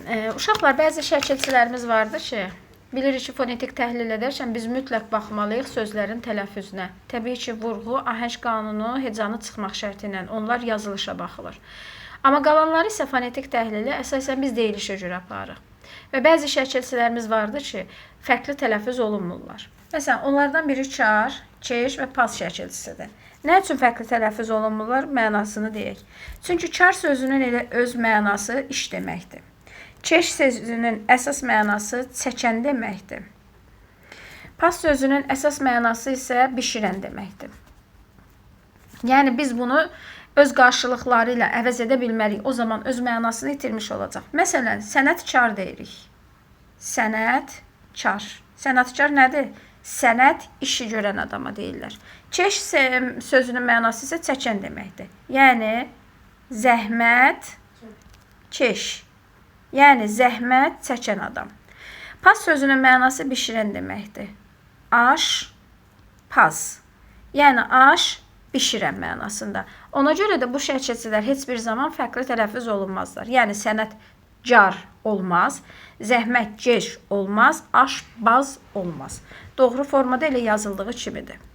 Uşaqlar, bəzi şəkilçilərimiz vardır ki, bilirik ki, fonetik təhlil edərkən biz mütləq baxmalıyıq sözlərin tələffüzünə. Təbii ki, vurğu, ahəng qanunu, hecanı çıxmaq şərti ilə onlar yazılışa baxılır. Amma qalanları isə fonetik təhlili əsasən biz deyilişə görə aparırıq. Və bəzi şəkilçilərimiz vardır ki, fərqli tələffüz olunmurlar. Məsələn, onlardan biri çar, keş və pas şəkilçisidir. Nə üçün fərqli tələffüz olunmurlar? Mənasını deyək. Çünki çar sözünün elə öz mənası iş deməkdir. Keş sözünün əsas mənası çəkən deməkdir. Pas sözünün əsas mənası isə bişirən deməkdir. Yəni biz bunu öz qarşılıqları ilə əvəz edə bilmərik. O zaman öz mənasını itirmiş olacaq. Məsələn, sənətkar deyirik. Sənətkar. Sənətkar nədir? Sənət işi görən adama deyirlər. Keş sözünün mənası isə çəkən deməkdir. Yəni zəhmət keş. Yəni zəhmət çəkən adam. Pas sözünün mənası bişirən deməkdir. Aş, pas. Yəni aş bişirən mənasında. Ona görə də bu şəkilçilər heç bir zaman fərqli tələffüz olunmazlar. Yəni sənətcar olmaz, zəhmətkeş olmaz, aşbaz olmaz. Doğru formada elə yazıldığı kimidir.